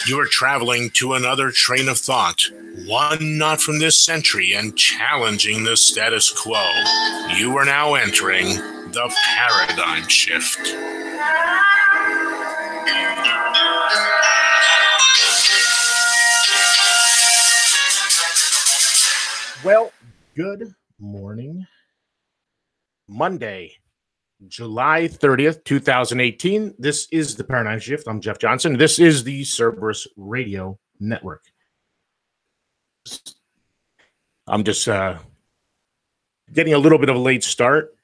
You are traveling to another train of thought, one not from this century and challenging the status quo. You are now entering the paradigm shift. Well, good morning. Monday, July 30th, 2018. This is the Paradigm Shift. I'm Jeff Johnson. This is the Cerberus Radio Network. I'm just getting a little bit of a late start.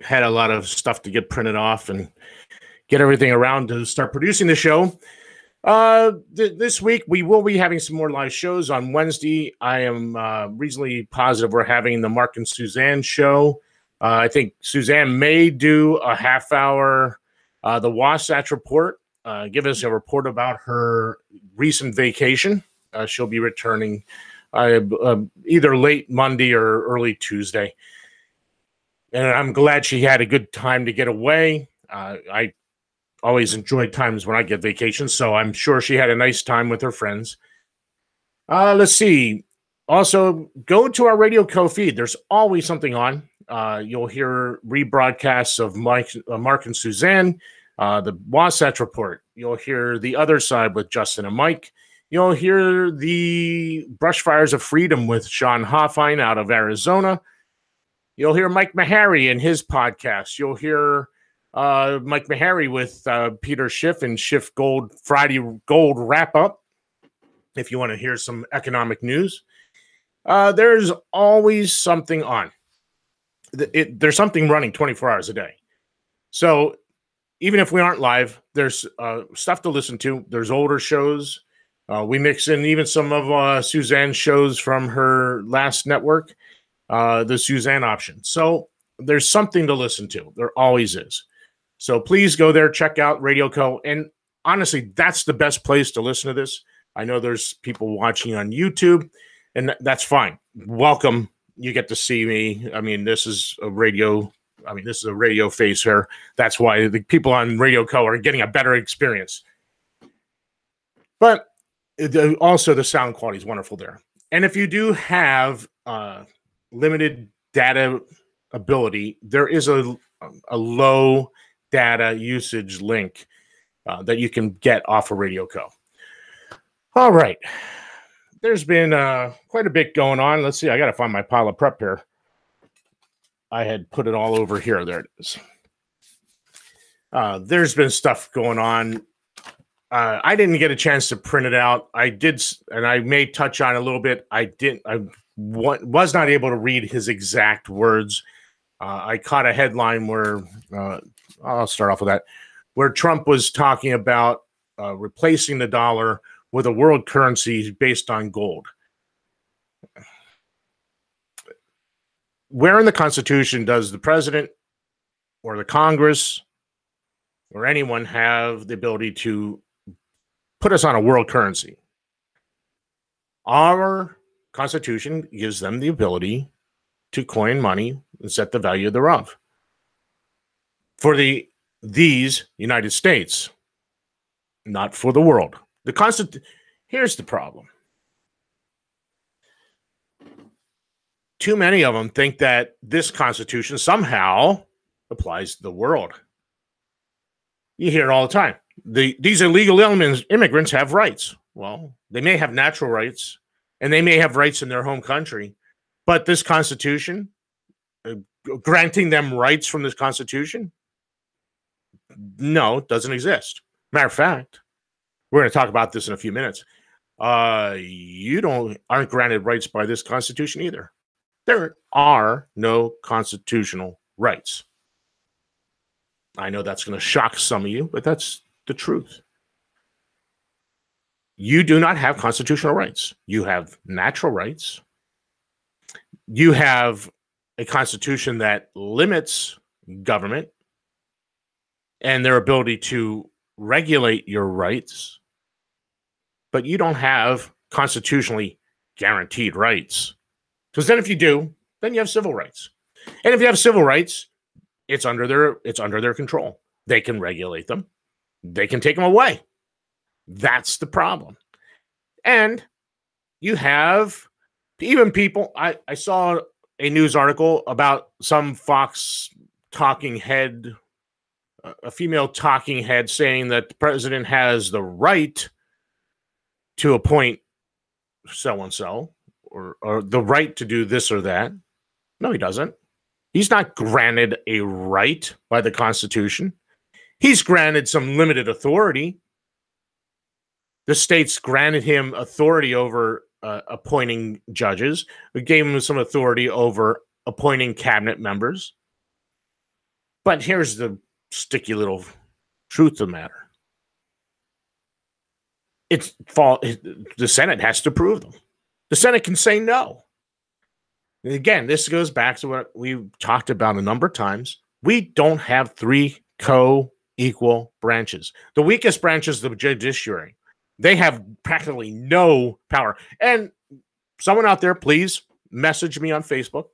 Had a lot of stuff to get printed off and get everything around to start producing the show. This week, we will be having some more live shows on Wednesday. I am reasonably positive we're having the Mark and Suzanne show. I think Suzanne may do a half hour, the Wasatch Report, give us a report about her recent vacation. She'll be returning either late Monday or early Tuesday. And I'm glad she had a good time to get away. I always enjoy times when I get vacations, so I'm sure she had a nice time with her friends. Let's see. Also, go to our Radio Co feed. There's always something on. You'll hear rebroadcasts of Mark and Suzanne, the Wasatch Report. You'll hear The Other Side with Justin and Mike. You'll hear the Brushfires of Freedom with Sean Hoffine out of Arizona. You'll hear Mike Meharry in his podcast. You'll hear Mike Meharry with Peter Schiff and Schiff Gold Friday Gold Wrap Up. If you want to hear some economic news, there's always something on. There's something running 24 hours a day. So even if we aren't live, there's stuff to listen to. There's older shows. We mix in even some of Suzanne's shows from her last network, the Suzanne option. So there's something to listen to. There always is. So please go there, check out Radio Co. And honestly, that's the best place to listen to this. I know there's people watching on YouTube, and that's fine. Welcome. You get to see me. I mean, this is a radio face here. That's why the people on Radio Co. are getting a better experience. But also the sound quality is wonderful there. And if you do have limited data ability, there is a low data usage link that you can get off of Radio Co. All right. There's been quite a bit going on. Let's see. I got to find my pile of prep here. I had put it all over here. There it is. There's been stuff going on. I didn't get a chance to print it out. I did, and I may touch on a little bit. I was not able to read his exact words. I caught a headline where, I'll start off with that, where Trump was talking about replacing the dollar with a world currency based on gold. Where in the Constitution does the president or the Congress or anyone have the ability to put us on a world currency? Our Constitution gives them the ability to coin money and set the value thereof for these United States, not for the world. Here's the problem. Too many of them think that this Constitution somehow applies to the world. You hear it all the time. These illegal immigrants have rights. Well, they may have natural rights, and they may have rights in their home country, but this Constitution, granting them rights from this Constitution, no, it doesn't exist. Matter of fact, we're going to talk about this in a few minutes. You aren't granted rights by this Constitution either. There are no constitutional rights. I know that's going to shock some of you, but that's the truth. You do not have constitutional rights. You have natural rights. You have a constitution that limits government and their ability to regulate your rights, but you don't have constitutionally guaranteed rights. Because then if you do, then you have civil rights. And if you have civil rights, it's under their control. They can regulate them. they can take them away. That's the problem. And you have even people, I saw a news article about some Fox talking head, a female talking head, saying that the president has the right to appoint so-and-so or the right to do this or that. No, he doesn't. He's not granted a right by the Constitution. He's granted some limited authority. The states granted him authority over appointing judges. It gave him some authority over appointing cabinet members. But here's the sticky little truth of the matter. The Senate has to approve them. The Senate can say no. And again, this goes back to what we've talked about a number of times. We don't have three co-equal branches. The weakest branch is the judiciary. They have practically no power. And someone out there, please message me on Facebook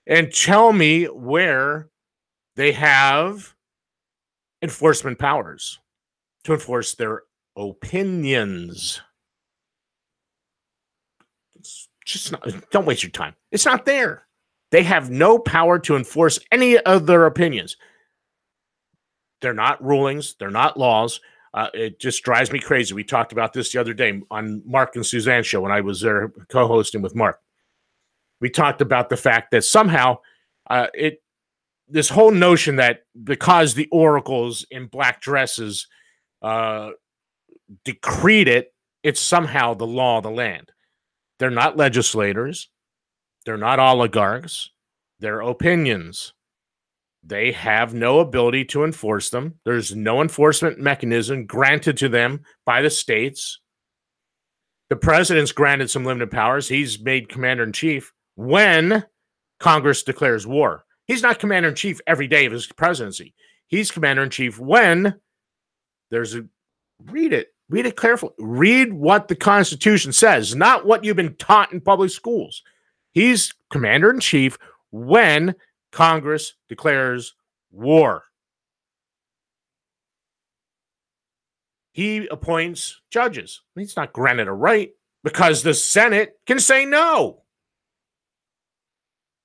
and tell me where they have enforcement powers to enforce their opinions. It's just not, don't waste your time. It's not there. They have no power to enforce any of their opinions. They're not rulings. They're not laws. It just drives me crazy. We talked about this the other day on Mark and Suzanne's show when I was there co-hosting with Mark. We talked about the fact that somehow this whole notion that because the oracles in black dresses decreed it, it's somehow the law of the land. They're not legislators. They're not oligarchs. They're opinions. They have no ability to enforce them. There's no enforcement mechanism granted to them by the states. The president's granted some limited powers. He's made commander-in-chief when Congress declares war. He's not commander-in-chief every day of his presidency. He's commander-in-chief when there's a... Read it. Read it carefully. Read what the Constitution says, not what you've been taught in public schools. He's commander-in-chief when Congress declares war. He appoints judges. He's not granted a right because the Senate can say no.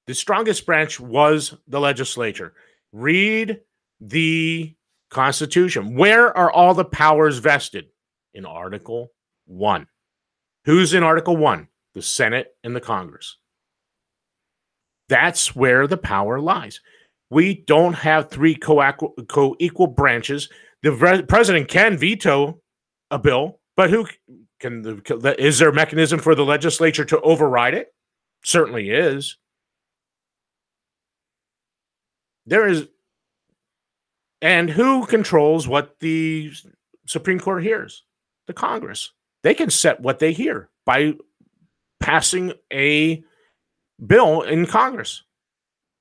The strongest branch was the legislature. Read the Constitution. Where are all the powers vested? In Article 1. Who's in Article 1? The Senate and the Congress. That's where the power lies. We don't have three co-equal branches. The president can veto a bill, but who can? Is there a mechanism for the legislature to override it? Certainly is. There is. And who controls what the Supreme Court hears? The Congress. They can set what they hear by passing a bill in Congress.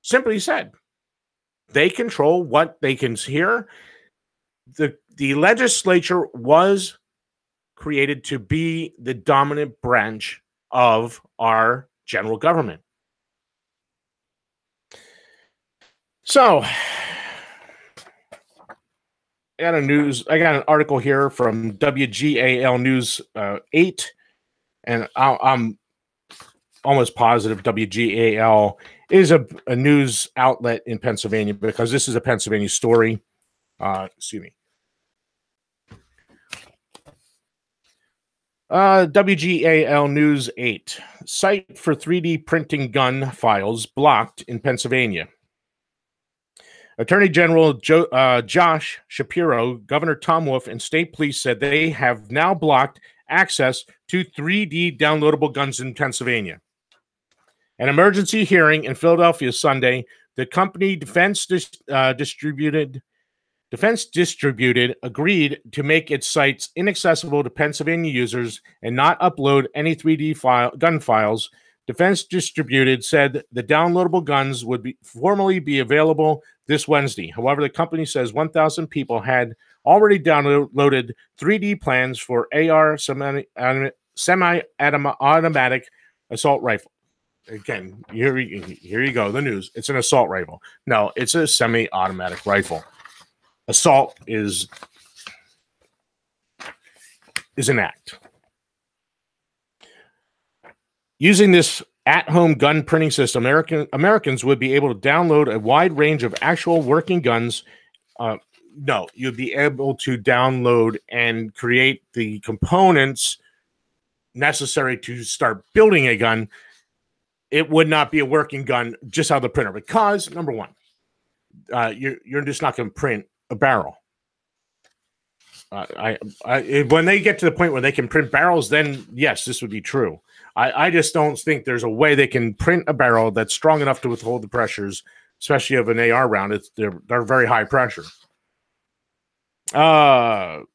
Simply said, they control what they can hear. The legislature was created to be the dominant branch of our general government. So, I got an article here from WGAL News 8, and I'm almost positive WGAL is a news outlet in Pennsylvania because this is a Pennsylvania story. Excuse me. WGAL News 8. Site for 3D printing gun files blocked in Pennsylvania. Attorney General Josh Shapiro, Governor Tom Wolf, and state police said they have now blocked access to 3D downloadable guns in Pennsylvania. An emergency hearing in Philadelphia Sunday, the company Defense Distributed agreed to make its sites inaccessible to Pennsylvania users and not upload any 3D gun files. Defense Distributed said the downloadable guns would formally be available this Wednesday. However, the company says 1,000 people had already downloaded 3D plans for AR semi-automatic assault rifle. Again, here you go, the news. It's an assault rifle. No, it's a semi-automatic rifle. Assault is is an act. Using this at-home gun printing system, Americans would be able to download a wide range of actual working guns. No, you'd be able to download and create the components necessary to start building a gun. It would not be a working gun just out of the printer because, number one, you're just not going to print a barrel. When they get to the point where they can print barrels, then yes, this would be true. I just don't think there's a way they can print a barrel that's strong enough to withhold the pressures, especially of an AR round. They're very high pressure. And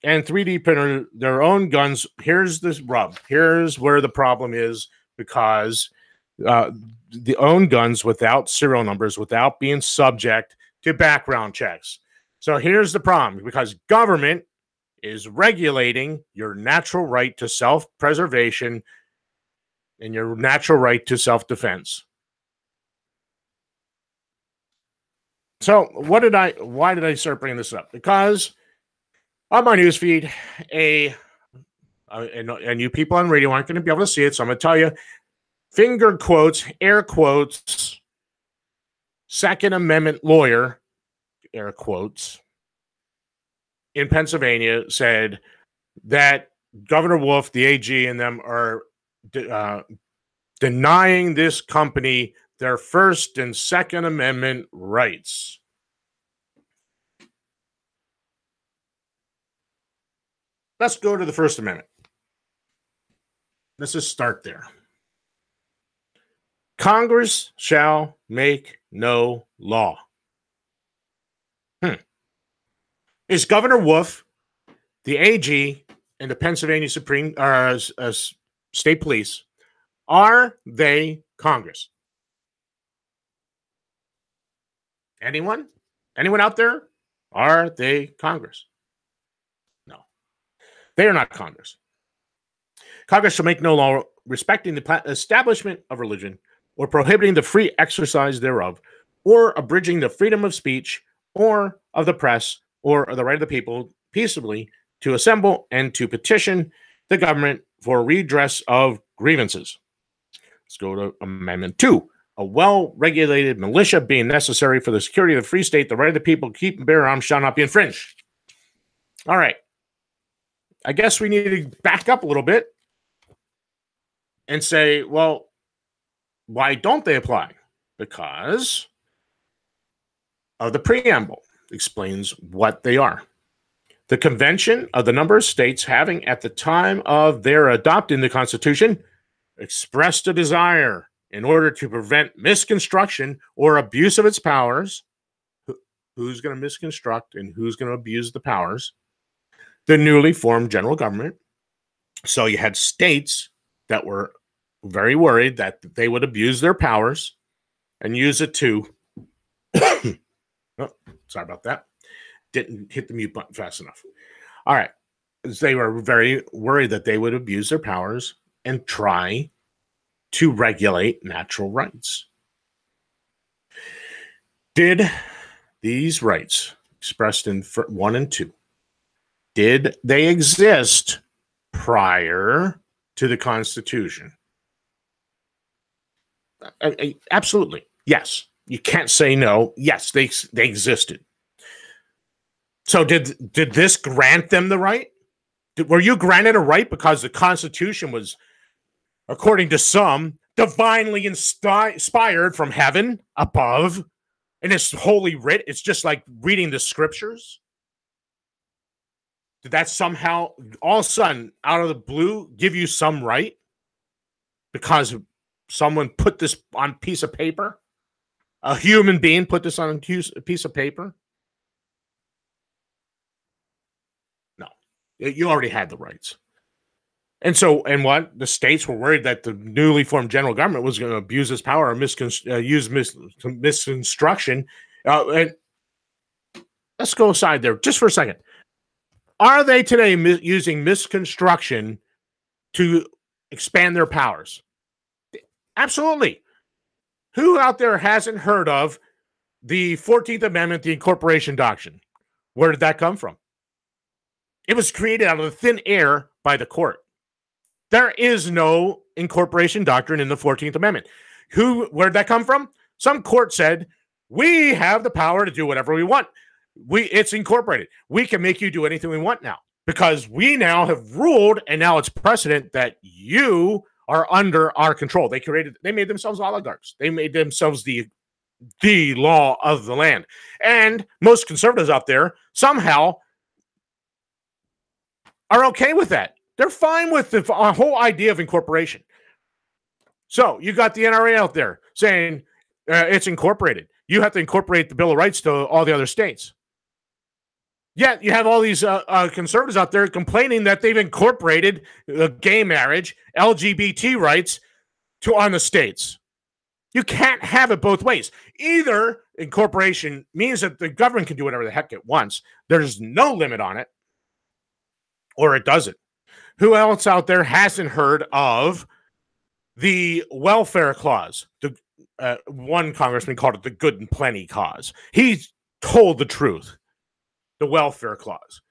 3D printer their own guns. Here's this rub. Here's where the problem is, because the own guns without serial numbers, without being subject to background checks. So here's the problem, because government is regulating your natural right to self-preservation and your natural right to self-defense. So why did I start bringing this up? Because on my newsfeed, and you people on radio aren't going to be able to see it, so I'm going to tell you, finger quotes, air quotes, Second Amendment lawyer, air quotes, in Pennsylvania said that Governor Wolf, the AG, and them are denying this company their First and Second Amendment rights. Let's go to the First Amendment. Let's just start there. Congress shall make no law. Is Governor Wolf, the AG, and the Pennsylvania Supreme State Police, are they Congress? Anyone? Anyone out there? Are they Congress? No. They are not Congress. Congress shall make no law respecting the establishment of religion, or prohibiting the free exercise thereof, or abridging the freedom of speech, or of the press, or of the right of the people peaceably to assemble and to petition the government for redress of grievances. Let's go to Amendment 2. A well-regulated militia being necessary for the security of the free state, the right of the people to keep and bear arms shall not be infringed. All right. I guess we need to back up a little bit and say, well, why don't they apply? Because of the preamble. Explains what they are. The convention of the number of states having at the time of their adopting the Constitution expressed a desire in order to prevent misconstruction or abuse of its powers. Who's going to misconstruct and who's going to abuse the powers? The newly formed general government. So you had states that were very worried that they would abuse their powers and use it to sorry about that. Didn't hit the mute button fast enough. All right. They were very worried that they would abuse their powers and try to regulate natural rights. Did these rights, expressed in 1 and 2, did they exist prior to the Constitution? Absolutely. Yes. You can't say no. Yes, they existed. So did this grant them the right? Were you granted a right because the Constitution was, according to some, divinely inspired from heaven above, and it's holy writ? It's just like reading the scriptures. Did that somehow, all of a sudden, out of the blue, give you some right because someone put this on a piece of paper? A human being put this on a piece of paper? No. You already had the rights. And so, and what? The states were worried that the newly formed general government was going to abuse its power or use misconstruction. And let's go aside there just for a second. Are they today using misconstruction to expand their powers? Absolutely. Who out there hasn't heard of the 14th Amendment, the incorporation doctrine? Where did that come from? It was created out of the thin air by the court. There is no incorporation doctrine in the 14th Amendment. Where'd that come from? Some court said, we have the power to do whatever we want. It's incorporated. We can make you do anything we want now because we now have ruled, and now it's precedent that you are under our control. They made themselves oligarchs. They made themselves the law of the land. And most conservatives out there somehow are okay with that. They're fine with the whole idea of incorporation. So you got the NRA out there saying it's incorporated. You have to incorporate the Bill of Rights to all the other states. Yet you have all these conservatives out there complaining that they've incorporated gay marriage, LGBT rights on the states. You can't have it both ways. Either incorporation means that the government can do whatever the heck it wants. There's no limit on it, or it doesn't. Who else out there hasn't heard of the welfare clause? One congressman called it the good and plenty clause. He told the truth. The welfare clause.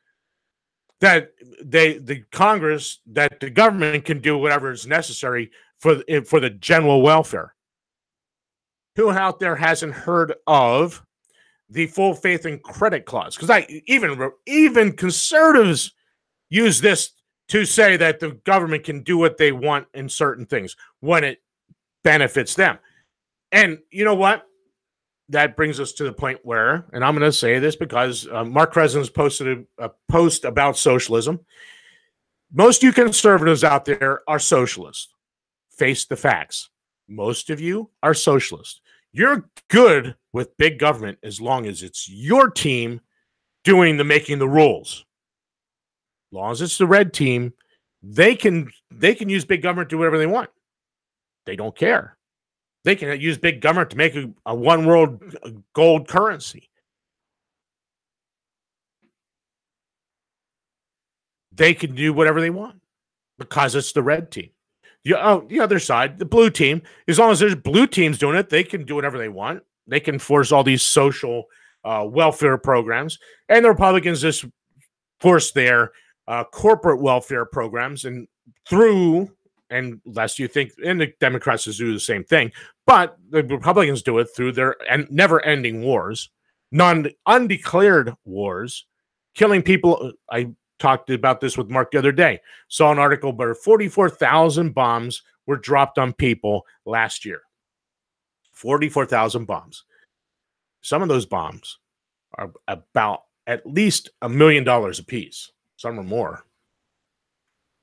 That the government can do whatever is necessary for the general welfare. Who out there hasn't heard of the full faith and credit clause? Because even conservatives use this to say that the government can do what they want in certain things when it benefits them. And you know what? That brings us to the point where, and I'm going to say this because Mark Kresin's posted a post about socialism. Most of you conservatives out there are socialists. Face the facts. Most of you are socialists. You're good with big government as long as it's your team making the rules. As long as it's the red team, they can use big government to do whatever they want. They don't care. They can use big government to make a one world gold currency. They can do whatever they want because it's the red team. The other side, the blue team, as long as there's blue teams doing it, they can do whatever they want. They can force all these social welfare programs. And the Republicans just force their corporate welfare programs and lest you think, and the Democrats do the same thing, but the Republicans do it through their never-ending wars, undeclared wars, killing people. I talked about this with Mark the other day. Saw an article where 44,000 bombs were dropped on people last year. 44,000 bombs. Some of those bombs are about at least $1 million a piece. Some are more.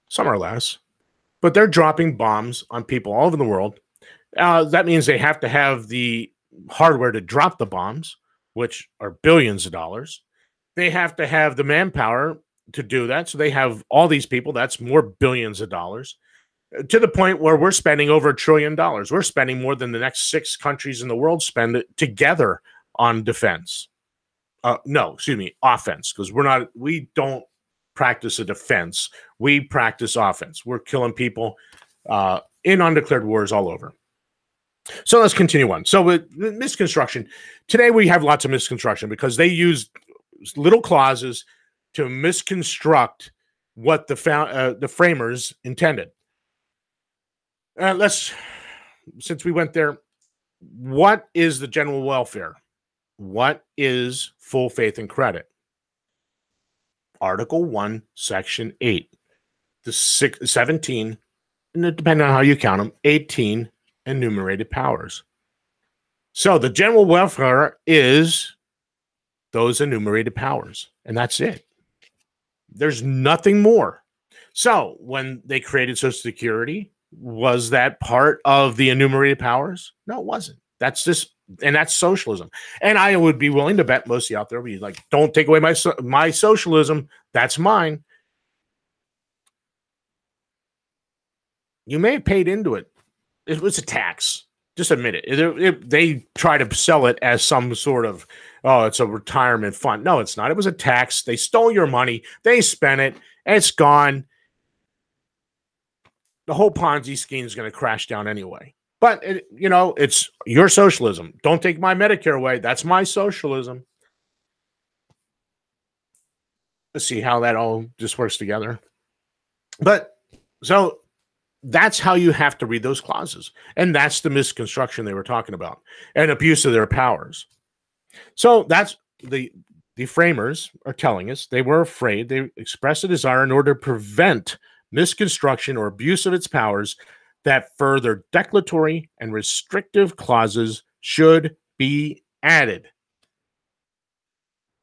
Some are less. But they're dropping bombs on people all over the world. That means they have to have the hardware to drop the bombs, which are billions of dollars. They have to have the manpower to do that. So they have all these people. That's more billions of dollars, to the point where we're spending over $1 trillion. We're spending more than the next 6 countries in the world spend together on defense. Offense, because we don't practice a defense. We practice offense. We're killing people in undeclared wars all over. So let's continue on. So with misconstruction, today we have lots of misconstruction because they use little clauses to misconstruct what the framers intended. Since we went there, what is the general welfare? What is full faith and credit? Article 1, Section 8, the 17, and depending on how you count them, 18 enumerated powers. So the general welfare is those enumerated powers, and that's it. There's nothing more. So when they created Social Security, was that part of the enumerated powers? No, it wasn't. That's socialism. And I would be willing to bet most of you out there would be like, don't take away my socialism. That's mine. You may have paid into it. It was a tax. Just admit it. They try to sell it as some sort of, it's a retirement fund. No, it's not. It was a tax. They stole your money. They spent it. And it's gone. The whole Ponzi scheme is going to crash down anyway. But, it's your socialism. Don't take my Medicare away. That's my socialism. Let's see how that all just works together. But so that's how you have to read those clauses. And that's the misconstruction they were talking about, and abuse of their powers. So that's the framers are telling us they were afraid. They expressed a desire in order to prevent misconstruction or abuse of its powers that further declaratory and restrictive clauses should be added.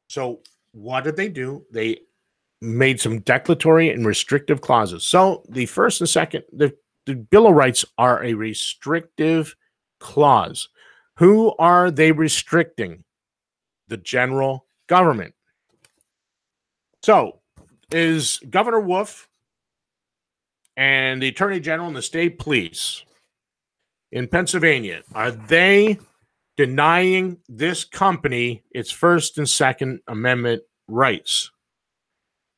So what did they do? They made some declaratory and restrictive clauses. So the first and second, the Bill of Rights are a restrictive clause. Who are they restricting? The general government. So is Governor Wolf and the Attorney General and the state police in Pennsylvania, are they denying this company its First and Second Amendment rights?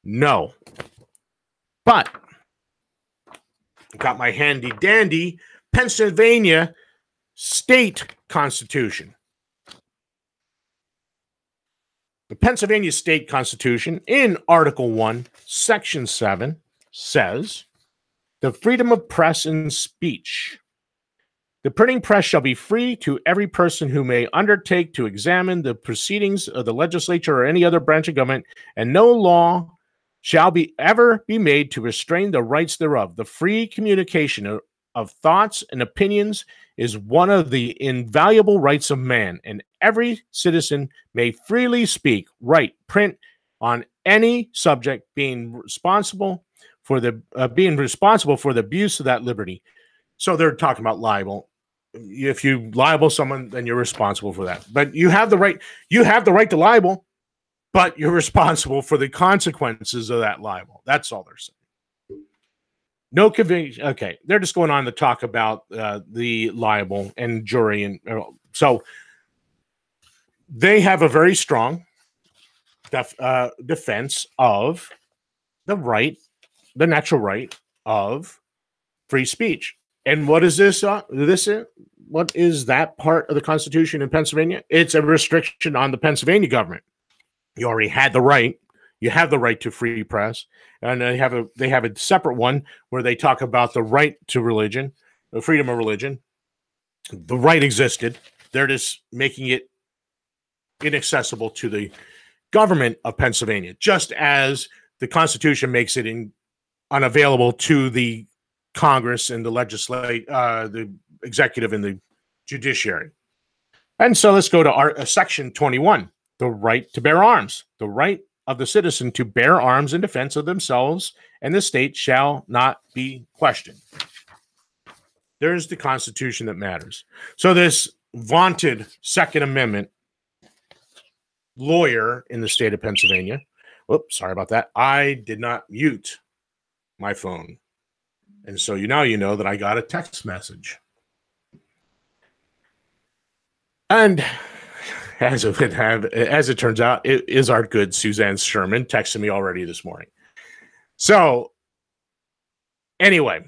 No. But I got my handy dandy Pennsylvania state constitution. The Pennsylvania state constitution in Article 1, Section 7 says the freedom of press and speech. The printing press shall be free to every person who may undertake to examine the proceedings of the legislature or any other branch of government, and no law shall ever be made to restrain the rights thereof. The free communication of thoughts and opinions is one of the invaluable rights of man, and every citizen may freely speak, write, print on any subject, being responsible for the abuse of that liberty. So they're talking about libel. If you libel someone, then you're responsible for that. But you have the right. You have the right to libel, but you're responsible for the consequences of that libel. That's all they're saying. No conviction. Okay, they're just going on to talk about the libel and jury, and so they have a very strong defense of the right, the natural right of free speech. And what is this? What is that part of the Constitution in Pennsylvania? It's a restriction on the Pennsylvania government. You already had the right. You have the right to free press, and they have a separate one where they talk about the right to religion, the freedom of religion. The right existed. They're just making it inaccessible to the government of Pennsylvania, just as the Constitution makes it unavailable to the Congress and the the executive and the judiciary. And so let's go to Section 21, the right to bear arms. The right of the citizen to bear arms in defense of themselves and the state shall not be questioned. There's the Constitution that matters. So this vaunted Second Amendment lawyer in the state of Pennsylvania, whoops, sorry about that. I did not mute my phone. And so you know that I got a text message. And as it turns out, it is our good Suzanne Sherman texting me already this morning. So anyway,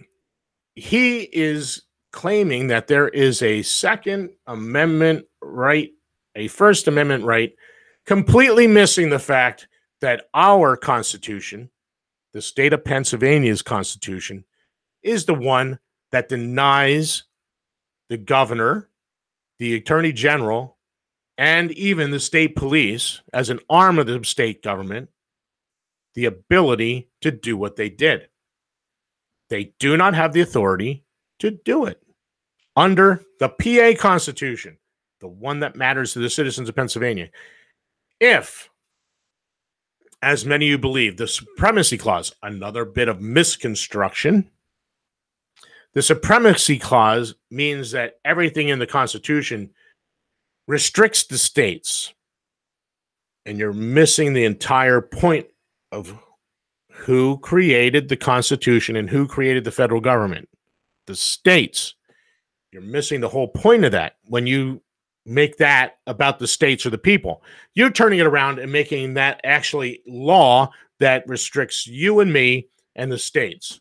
he is claiming that there is a Second Amendment right, a First Amendment right, completely missing the fact that our Constitution, the state of Pennsylvania's Constitution, is the one that denies the governor, the attorney general, and even the state police, as an arm of the state government, the ability to do what they did. They do not have the authority to do it. Under the PA Constitution, the one that matters to the citizens of Pennsylvania, if, as many of you believe, the Supremacy Clause, another bit of misconstruction, the Supremacy Clause means that everything in the Constitution restricts the states. And you're missing the entire point of who created the Constitution and who created the federal government. The states. You're missing the whole point of that when you make that about the states or the people. You're turning it around and making that actually law that restricts you and me and the states,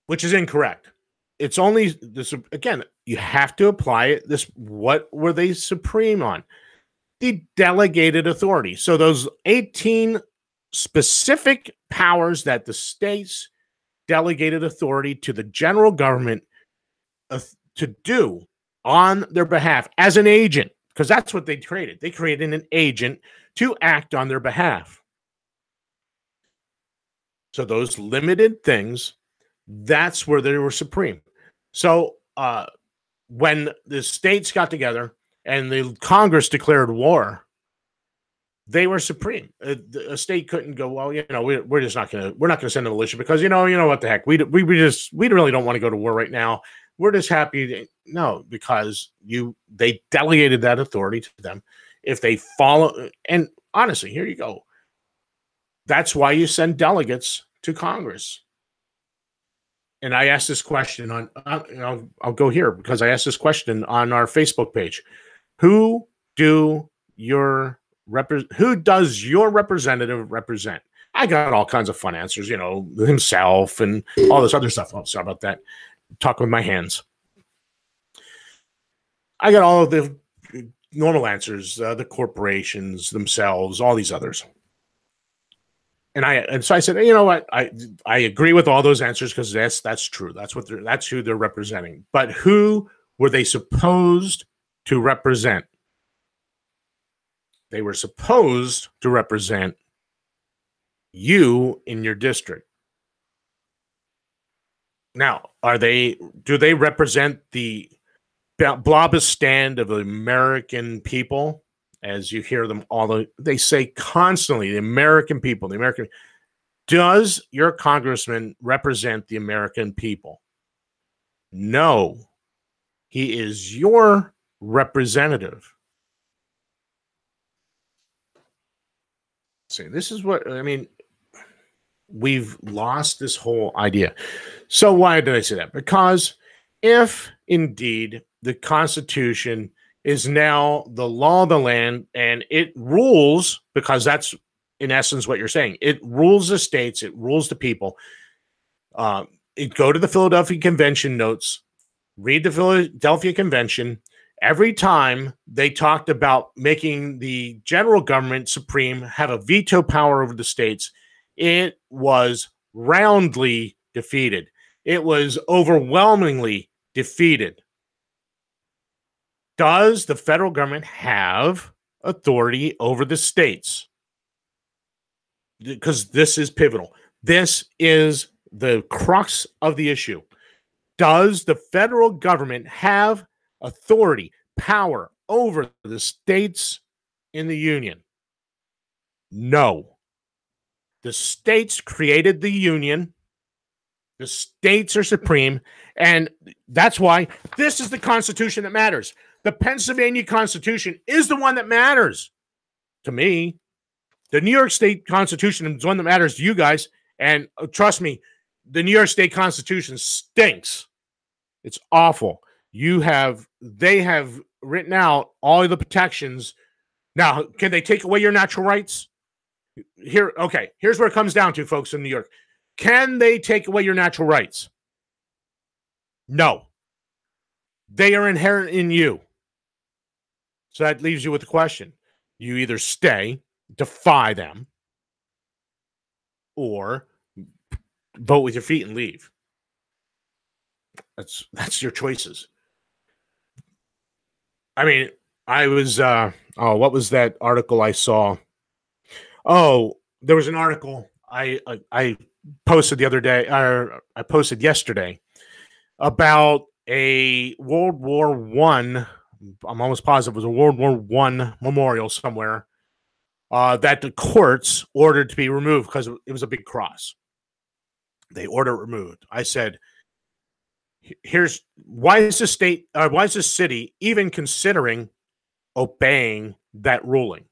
which is incorrect. It's only this, again, you have to apply it. What were they supreme on? The delegated authority. So those 18 specific powers that the states delegated authority to the general government to do on their behalf as an agent, because that's what they created. They created an agent to act on their behalf. So those limited things, that's where they were supreme. So when the states got together and the Congress declared war, they were supreme. A state couldn't go, well, we're just not going to send a militia because you know what the heck, we really don't want to go to war right now. We're just happy. No, because they delegated that authority to them. If they follow, and honestly, here you go. That's why you send delegates to Congress. And I asked this question on, I'll go here because I asked this question on our Facebook page. Who does your representative represent? I got all kinds of fun answers, himself and all this other stuff. Oh, sorry about that. Talk with my hands. I got all of the normal answers, the corporations themselves, all these others. And so I said, you know what? I agree with all those answers because that's true. That's who they're representing. But who were they supposed to represent? They were supposed to represent you in your district. Now, do they represent the blobistan of the American people? As you hear them they say constantly, the American people, does your congressman represent the American people? No, he is your representative. See, this is what I mean. We've lost this whole idea. So why did I say that? Because if indeed the Constitution is now the law of the land and it rules, because that's in essence what you're saying, it rules the states, it rules the people. Go to the Philadelphia Convention notes, read the Philadelphia Convention. Every time they talked about making the general government supreme, have a veto power over the states, it was roundly defeated. It was overwhelmingly defeated. Does the federal government have authority over the states? Because this is pivotal. This is the crux of the issue. Does the federal government have authority, power over the states in the Union? No. The states created the Union. The states are supreme. And that's why this is the Constitution that matters. The Pennsylvania Constitution is the one that matters to me. The New York State Constitution is the one that matters to you guys. And trust me, the New York State Constitution stinks. It's awful. They have written out all of the protections. Now, can they take away your natural rights? Here's where it comes down to, folks in New York. Can they take away your natural rights? No. They are inherent in you. So that leaves you with the question. You either stay, defy them, or vote with your feet and leave. That's your choices. I mean, I was what was that article I saw? Oh, there was an article I posted the other day, or I posted yesterday, about a World War I. I'm almost positive it was a World War I memorial somewhere that the courts ordered to be removed because it was a big cross. They order it removed. I said, why is the city even considering obeying that ruling?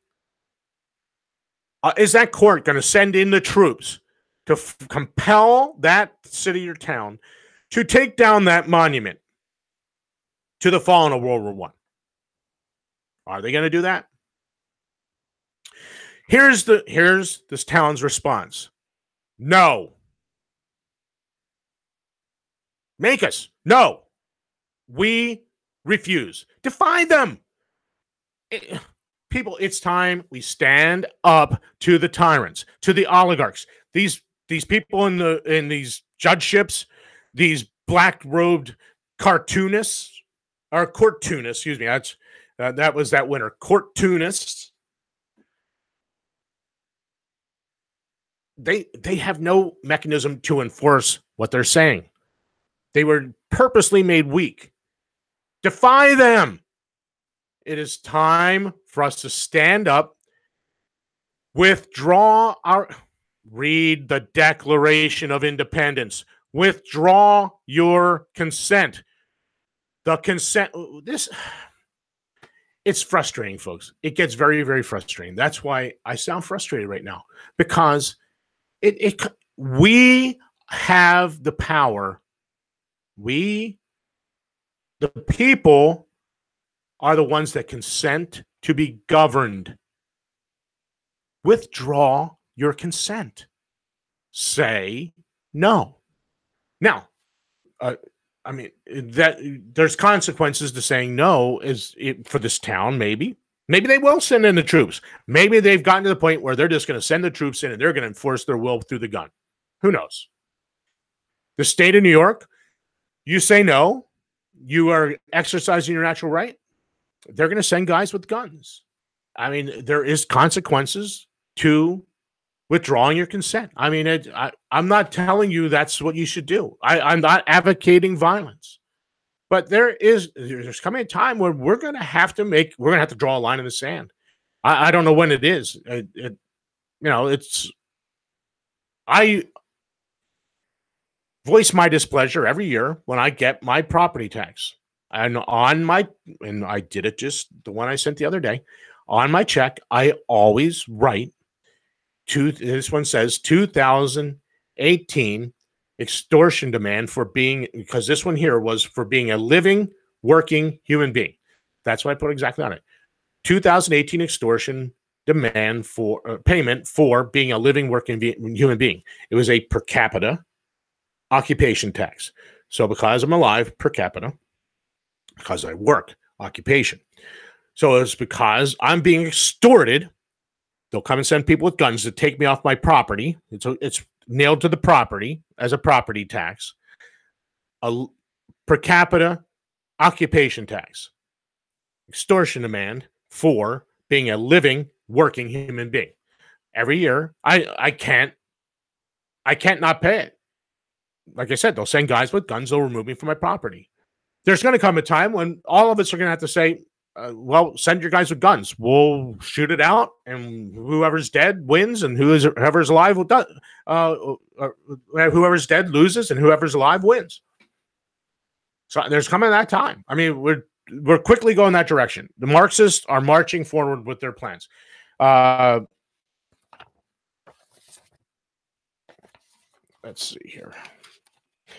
Is that court going to send in the troops to compel that city or town to take down that monument to the fallen of World War I? Are they going to do that? Here's this town's response. No. Make us. No. We refuse. Defy them. people, it's time we stand up to the tyrants, to the oligarchs. These people in these judgeships, these black-robed cartoonists, or cartoonists, excuse me. That was that winner. Cartoonists. They have no mechanism to enforce what they're saying. They were purposely made weak. Defy them. It is time for us to stand up, read the Declaration of Independence, withdraw your consent. The consent, it's frustrating, folks. It gets very, very frustrating. That's why I sound frustrated right now, because we have the power. We, the people, are the ones that consent to be governed. Withdraw your consent. Say no. Now, I mean, that there's consequences to saying no for this town, maybe. Maybe they will send in the troops. Maybe they've gotten to the point where they're just going to send the troops in and they're going to enforce their will through the gun. Who knows? The state of New York, you say no, you are exercising your natural right, they're going to send guys with guns. I mean, there is consequences to withdrawing your consent. I mean, I'm not telling you that's what you should do. I'm not advocating violence. But there's coming a time where we're going to have to draw a line in the sand. I don't know when it is. I voice my displeasure every year when I get my property tax. And I did it just the one I sent the other day. On my check, I always write this one says 2018 extortion demand because this one here was for being a living, working human being. That's what I put exactly on it. 2018 extortion demand for payment for being a living, working human being. It was a per capita occupation tax. So because I'm alive, per capita, because I work, occupation. So it's because I'm being extorted. They'll come and send people with guns to take me off my property. It's nailed to the property as a property tax, a per capita occupation tax, extortion demand for being a living, working human being. Every year, I can't not pay it. Like I said, they'll send guys with guns. They'll remove me from my property. There's going to come a time when all of us are going to have to say, well, send your guys with guns. We'll shoot it out, and whoever's dead wins, and whoever's alive whoever's dead loses, and whoever's alive wins. So there's coming that time. I mean, we're quickly going that direction. The Marxists are marching forward with their plans. Let's see here.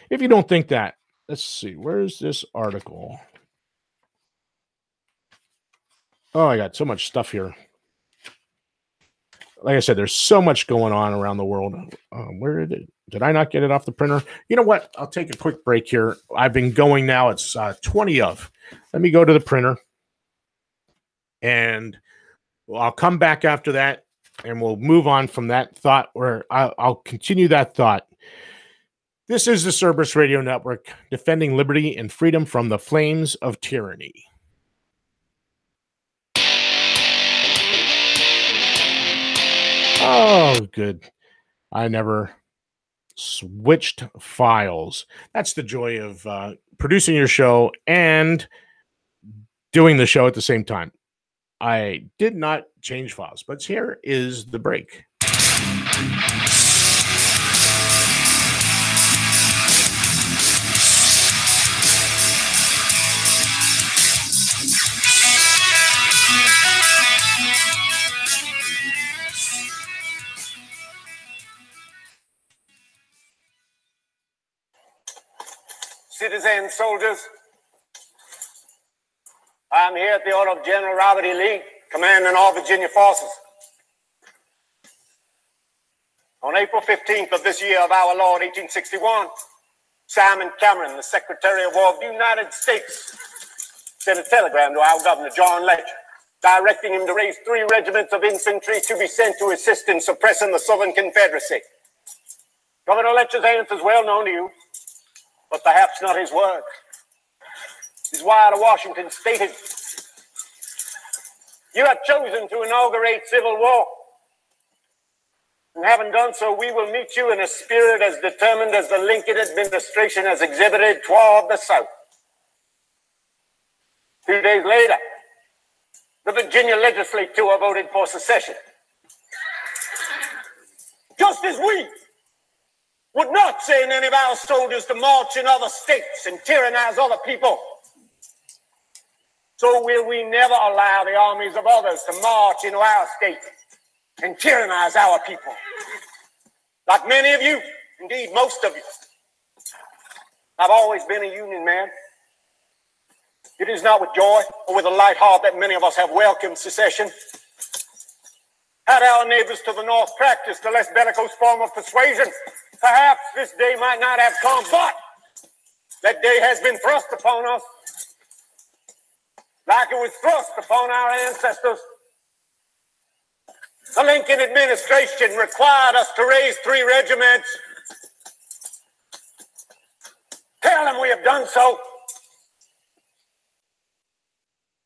If you don't think that, let's see. Where's this article? Oh, I got so much stuff here. Like I said, there's so much going on around the world. Where did I not get it off the printer? You know what? I'll take a quick break here. I've been going now. It's 20 of. Let me go to the printer. And I'll come back after that, and we'll move on from that thought, where I'll continue that thought. This is the Cerberus Radio Network, defending liberty and freedom from the flames of tyranny. Oh, good. I never switched files. That's the joy of producing your show and doing the show at the same time. I did not change files, but here is the break. Citizens, soldiers, I am here at the order of General Robert E. Lee, commanding all Virginia forces. On April 15th of this year of our Lord, 1861, Simon Cameron, the Secretary of War of the United States, sent a telegram to our governor, John Letcher, directing him to raise 3 regiments of infantry to be sent to assist in suppressing the Southern Confederacy. Governor Letcher's answer is well known to you, but perhaps not his words. His wire to Washington stated, "You have chosen to inaugurate civil war. And having done so, we will meet you in a spirit as determined as the Lincoln administration has exhibited toward the South." 2 days later, the Virginia legislature voted for secession. Just as we would not send any of our soldiers to march in other states and tyrannize other people, so will we never allow the armies of others to march into our state and tyrannize our people. Like many of you, indeed most of you, I've always been a Union man. It is not with joy or with a light heart that many of us have welcomed secession. Had our neighbors to the north practiced a less bellicose form of persuasion, perhaps this day might not have come, but that day has been thrust upon us like it was thrust upon our ancestors. The Lincoln administration required us to raise 3 regiments. Tell them we have done so.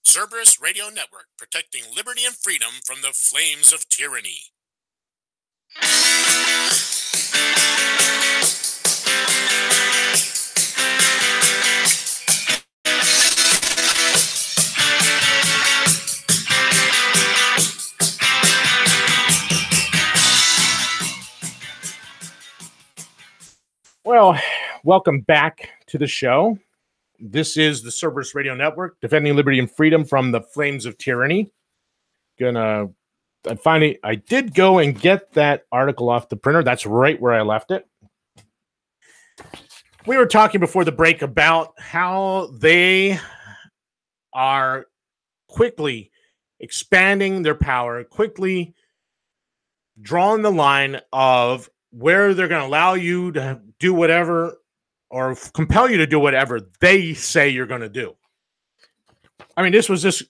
Cerberus Radio Network, protecting liberty and freedom from the flames of tyranny. Well, welcome back to the show. This is the Cerberus Radio Network, defending liberty and freedom from the flames of tyranny. I did go and get that article off the printer. That's right where I left it. We were talking before the break about how they are quickly expanding their power, quickly drawing the line of where they're going to allow you to do whatever or compel you to do whatever they say you're going to do. I mean, this was just,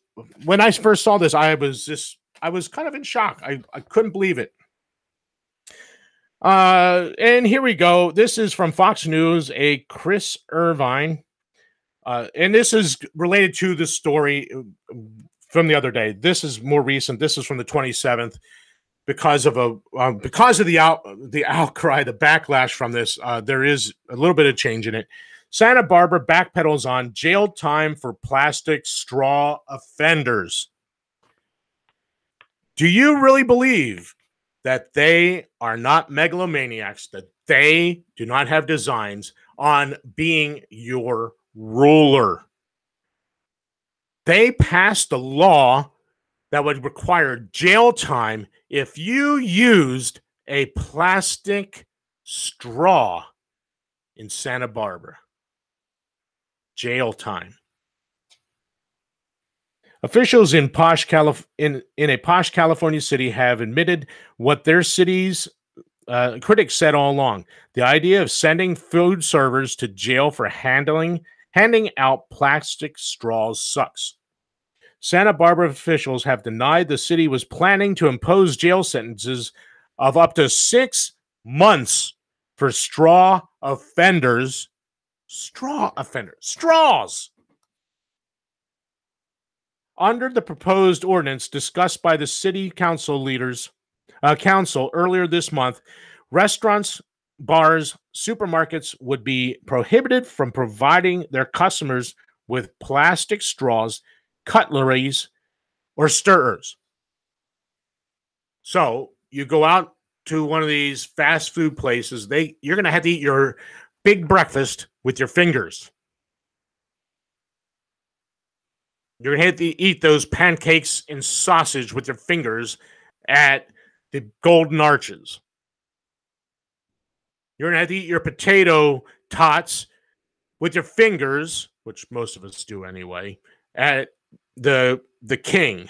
when I first saw this, I was kind of in shock. I couldn't believe it. And here we go. This is from Fox News, a Chris Irvine. And this is related to the story from the other day. This is more recent. This is from the 27th. Because of the outcry, the backlash from this, there is a little bit of change in it. Santa Barbara backpedals on jail time for plastic straw offenders. Do you really believe that they are not megalomaniacs, that they do not have designs on being your ruler? They passed a law that would require jail time if you used a plastic straw in Santa Barbara. Jail time. Officials in a posh California city have admitted what their city's critics said all along. The idea of sending food servers to jail for handing out plastic straws sucks. Santa Barbara officials have denied the city was planning to impose jail sentences of up to 6 months for straw offenders. Straws! Under the proposed ordinance discussed by the city council earlier this month, restaurants, bars, supermarkets would be prohibited from providing their customers with plastic straws, cutleries, or stirrers. So you go out to one of these fast food places, you're going to have to eat your big breakfast with your fingers. You're going to have to eat those pancakes and sausage with your fingers at the Golden Arches. You're going to have to eat your potato tots with your fingers, which most of us do anyway, at the King.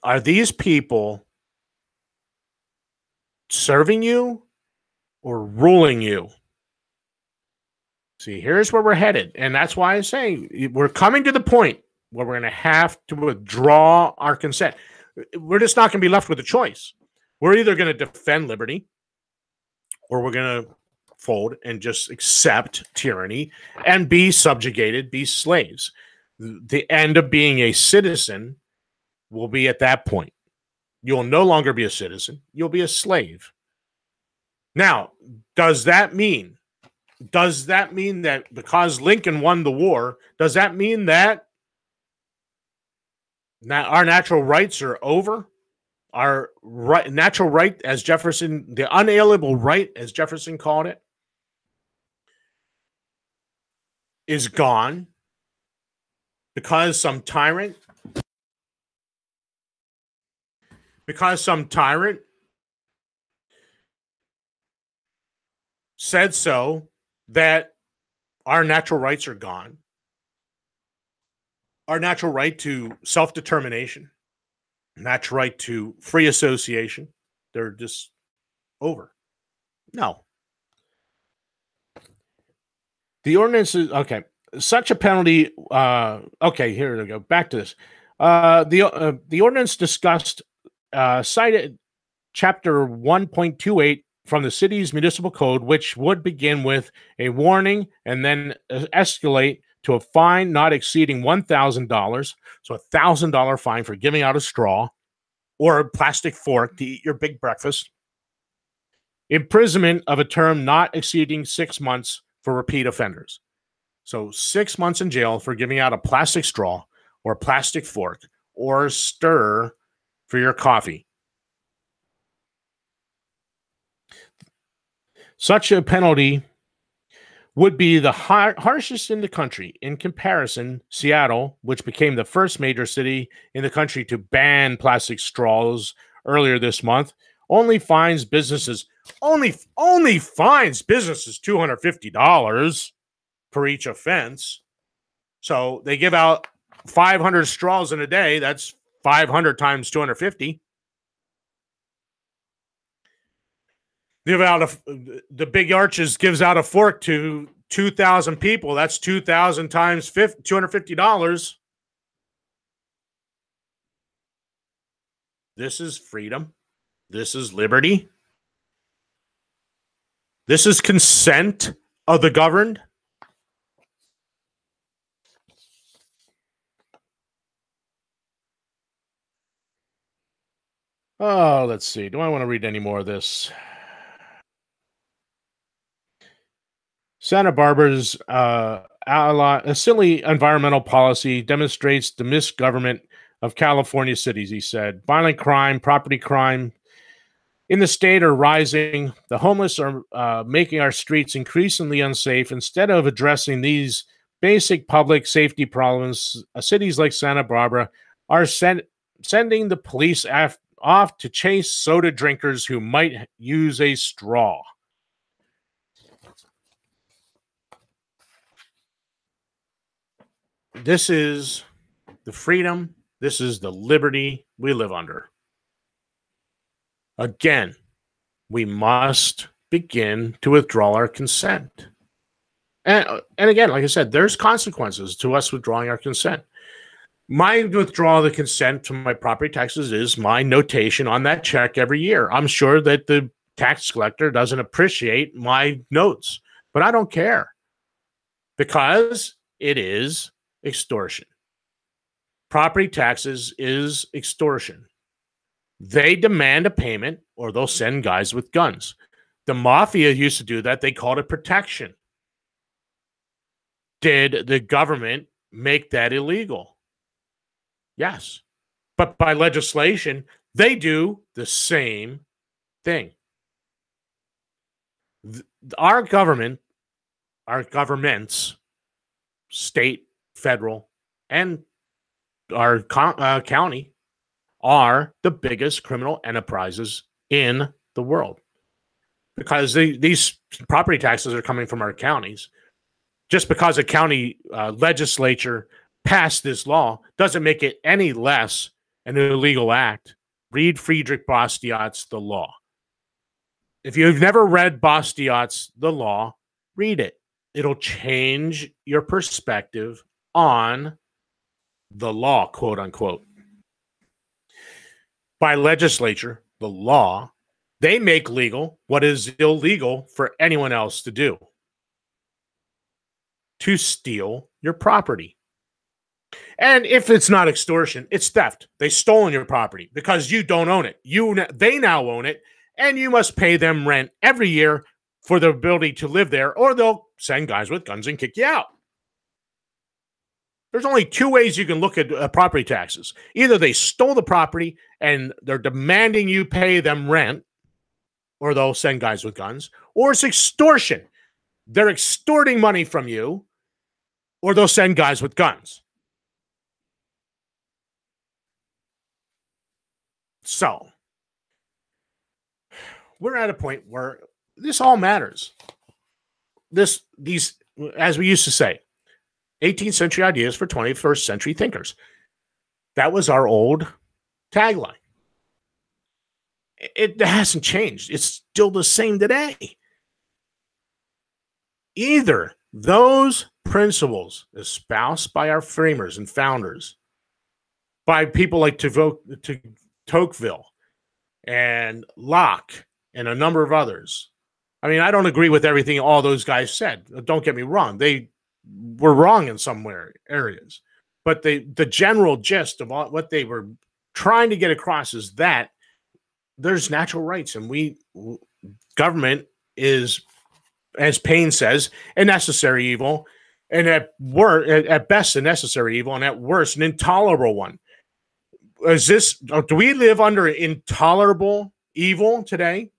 Are these people serving you or ruling you? See, here's where we're headed. And that's why I say we're coming to the point where we're going to have to withdraw our consent. We're just not going to be left with a choice. We're either going to defend liberty or we're going to fold and just accept tyranny and be subjugated, be slaves. The end of being a citizen will be at that point. You'll no longer be a citizen. You'll be a slave. Now, does that mean that because Lincoln won the war, does that mean that our natural rights are over? Our natural right, as Jefferson, the unalienable right, as Jefferson called it, is gone because some tyrant said so, that our natural rights are gone. Our natural right to self-determination, natural right to free association, they're just over. No. The ordinance is, okay, such a penalty, okay, here we go, back to this. The ordinance discussed, cited Chapter 1.28 from the city's municipal code, which would begin with a warning and then escalate to a fine not exceeding $1,000. So $1,000 fine for giving out a straw or a plastic fork to eat your big breakfast. Imprisonment of a term not exceeding 6 months for repeat offenders. So 6 months in jail for giving out a plastic straw or a plastic fork or stir for your coffee. Such a penalty would be the harshest in the country. In comparison, Seattle, which became the first major city in the country to ban plastic straws earlier this month, only fines businesses $250 for each offense. So they give out 500 straws in a day. That's 500 times 250. Give out the Big Arches gives out a fork to 2,000 people. That's 2,000 times $250. This is freedom. This is liberty. This is consent of the governed. Oh, let's see. Do I want to read any more of this? Santa Barbara's a silly environmental policy demonstrates the misgovernment of California cities, he said. Violent crime, property crime in the state are rising. The homeless are making our streets increasingly unsafe. Instead of addressing these basic public safety problems, cities like Santa Barbara are sending the police off to chase soda drinkers who might use a straw. This is the freedom, this is the liberty we live under. Again, we must begin to withdraw our consent. And again, like I said, there's consequences to us withdrawing our consent. My withdrawal of the consent to my property taxes is my notation on that check every year. I'm sure that the tax collector doesn't appreciate my notes, but I don't care because it is extortion. Property taxes is extortion. They demand a payment or they'll send guys with guns. The mafia used to do that. They called it protection. Did the government make that illegal? Yes. But by legislation, they do the same thing. Our government, our governments, state, federal, and our county are the biggest criminal enterprises in the world because these property taxes are coming from our counties. Just because a county legislature passed this law doesn't make it any less an illegal act. Read Friedrich Bastiat's The Law. If you've never read Bastiat's The Law, read it. it'll change your perspective on the law, quote unquote. By legislature, the law, they make legal what is illegal for anyone else to do. To steal your property. And if it's not extortion, it's theft. They stolen your property because you don't own it. They now own it, and you must pay them rent every year for the ability to live there, or they'll send guys with guns and kick you out. There's only two ways you can look at property taxes. Either they stole the property and they're demanding you pay them rent, or they'll send guys with guns, or it's extortion. They're extorting money from you, or they'll send guys with guns. So, we're at a point where this all matters. These, as we used to say, 18th century ideas for 21st century thinkers. That was our old tagline. It hasn't changed. It's still the same today. Either those principles espoused by our framers and founders, by people like Tocqueville and Locke and a number of others. I mean, I don't agree with everything all those guys said. Don't get me wrong. They were wrong in some areas. But the general gist of what they were trying to get across is that there's natural rights, and government is, as Paine says, a necessary evil, and at best a necessary evil, and at worst an intolerable one. Do we live under intolerable evil today?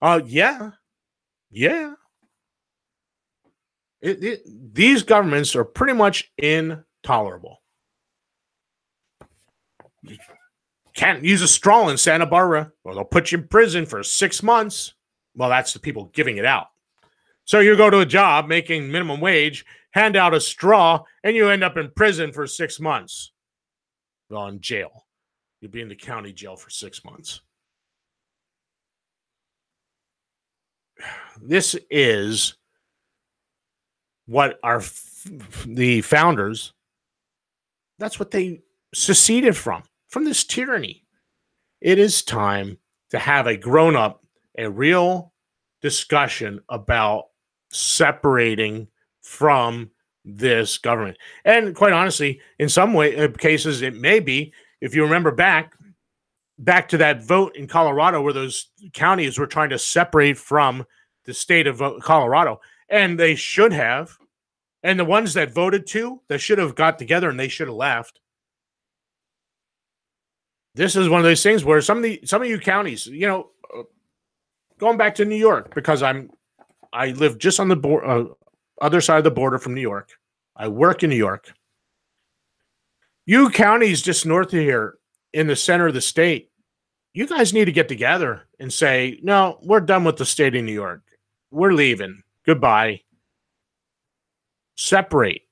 Yeah. These governments are pretty much intolerable. You can't use a straw in Santa Barbara, or they'll put you in prison for 6 months. Well, that's the people giving it out. So you go to a job making minimum wage, hand out a straw, and you end up in prison for 6 months. Well, in jail. You'll be in the county jail for 6 months. This is what the founders, that's what they seceded from this tyranny. It is time to have a real discussion about separating from this government. And quite honestly, in some cases, it may be, if you remember back to that vote in Colorado where those counties were trying to separate from the state of Colorado, and they should have. And the ones that voted they should have got together and they should have left. This is one of those things where some of you counties, going back to New York, because I live just on the other side of the border from New York. I work in New York. You counties just north of here in the center of the state, you guys need to get together and say, no, we're done with the state of New York. We're leaving. Goodbye. Separate.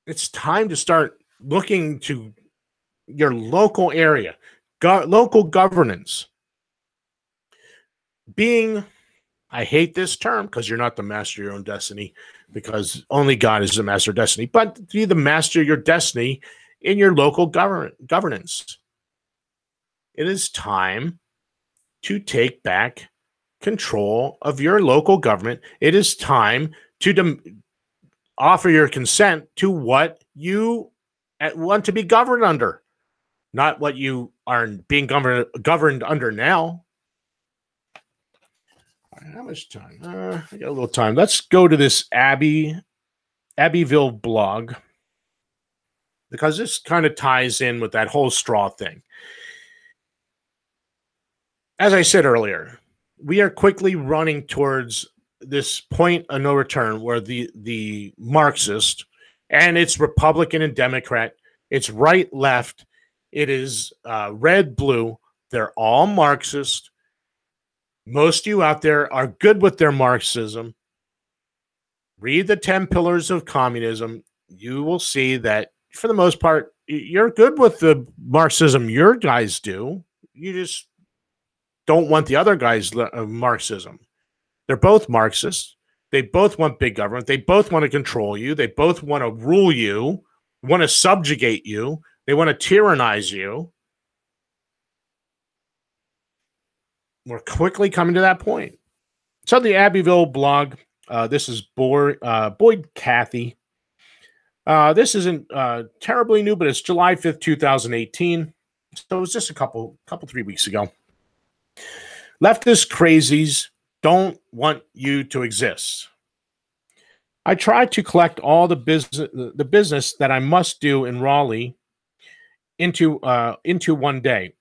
It's time to start looking to your local area, local governance. I hate this term because you're not the master of your own destiny, because only God is the master of destiny, but be the master of your destiny in your local governance. It is time to take back control of your local government. It is time to offer your consent to what you want to be governed under, not what you are being governed under now. How much time? I got a little time. Let's go to this Abbeville blog, because this kind of ties in with that whole straw thing. As I said earlier, we are quickly running towards this point of no return where the Marxist, and it's Republican and Democrat, it's right, left, it is red, blue, they're all Marxist. Most of you out there are good with their Marxism. Read the 10 Pillars of Communism. You will see that, for the most part, you're good with the Marxism your guys do. You just don't want the other guys' Marxism. They're both Marxists. They both want big government. They both want to control you. They both want to rule you, want to subjugate you. They want to tyrannize you. We're quickly coming to that point. So the Abbeville blog, this is Boyd Cathy. This isn't terribly new, but it's July 5th, 2018. So it was just a couple 3 weeks ago. Leftist crazies don't want you to exist. I tried to collect all the business that I must do in Raleigh into one day.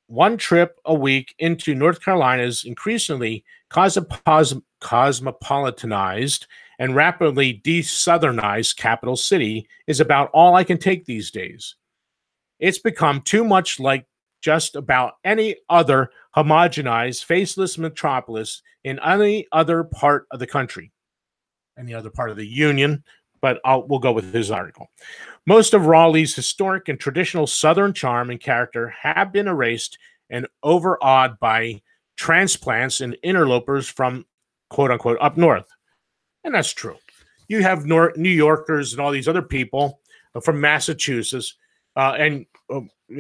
One trip a week into North Carolina's increasingly cosmopolitanized and rapidly de-southernized capital city is about all I can take these days. It's become too much like just about any other homogenized, faceless metropolis in any other part of the country, any other part of the Union, but we'll go with his article. Most of Raleigh's historic and traditional Southern charm and character have been erased and overawed by transplants and interlopers from, quote-unquote, up north. And that's true. You have New Yorkers and all these other people from Massachusetts, and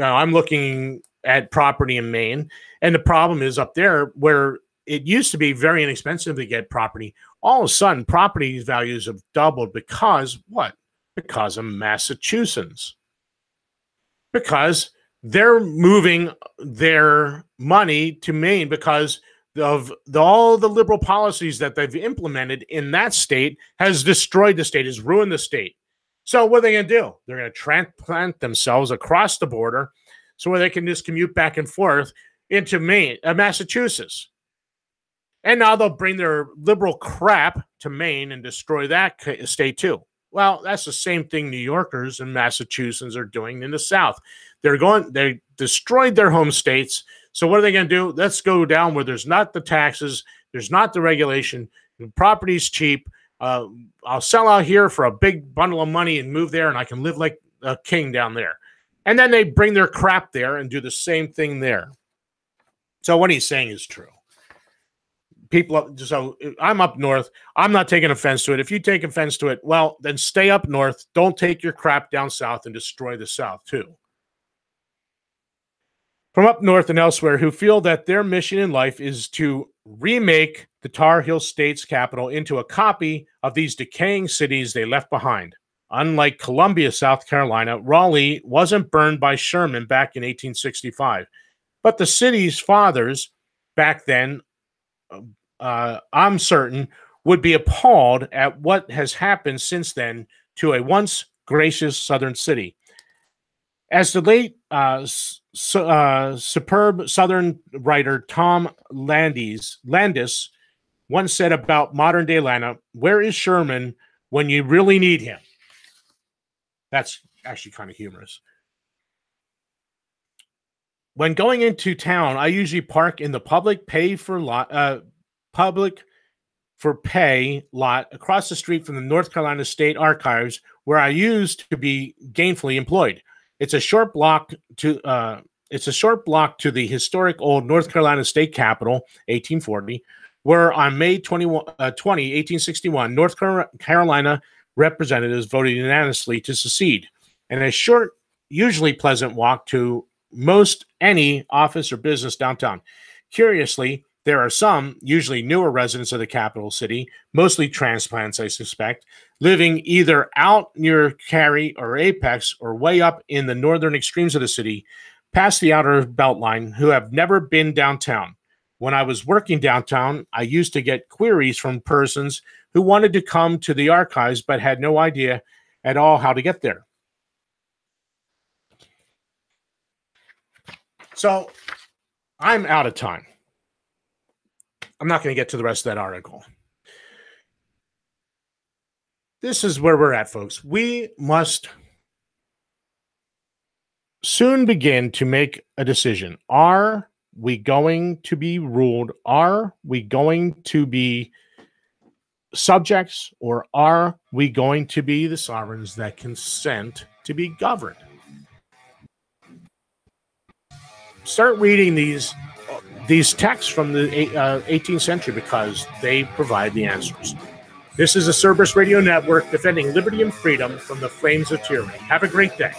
I'm looking at property in Maine, and the problem is up there where it used to be very inexpensive to get property. All of a sudden, property values have doubled because what? Because of Massachusetts. Because they're moving their money to Maine because of all the liberal policies that they've implemented in that state has destroyed the state, has ruined the state. So what are they going to do? They're going to transplant themselves across the border so where they can just commute back and forth into Maine, Massachusetts. And now they'll bring their liberal crap to Maine and destroy that state too. Well, that's the same thing New Yorkers and Massachusetts are doing in the South. They destroyed their home states. So what are they going to do? Let's go down where there's not the taxes, there's not the regulation, the property's cheap. I'll sell out here for a big bundle of money and move there, and I can live like a king down there. And then they bring their crap there and do the same thing there. So what he's saying is true. So I'm up north. I'm not taking offense to it. If you take offense to it, well, then stay up north. Don't take your crap down south and destroy the South too. From up north and elsewhere who feel that their mission in life is to remake the Tar Heel State's capital into a copy of these decaying cities they left behind. Unlike Columbia, South Carolina, Raleigh wasn't burned by Sherman back in 1865. But the city's fathers back then, I'm certain, would be appalled at what has happened since then to a once gracious southern city. As the late superb southern writer Tom Landis once said about modern-day Atlanta, where is Sherman when you really need him? That's actually kind of humorous. When going into town, I usually park in the public pay lot across the street from the North Carolina State Archives, where I used to be gainfully employed. It's a short block to the historic old North Carolina State Capitol, 1840, where on May 20, 1861, North Carolina representatives voted unanimously to secede, and a short, usually pleasant walk to most any office or business downtown. Curiously, there are some, usually newer residents of the capital city, mostly transplants, I suspect, living either out near Cary or Apex or way up in the northern extremes of the city, past the outer beltline, who have never been downtown. When I was working downtown, I used to get queries from persons who wanted to come to the archives but had no idea at all how to get there. So I'm out of time. I'm not going to get to the rest of that article. This is where we're at, folks. We must soon begin to make a decision. Are we going to be ruled? Are we going to be subjects, or are we going to be the sovereigns that consent to be governed? Start reading these texts from the 18th century because they provide the answers. This is the Cerberus Radio Network, defending liberty and freedom from the flames of tyranny. Have a great day.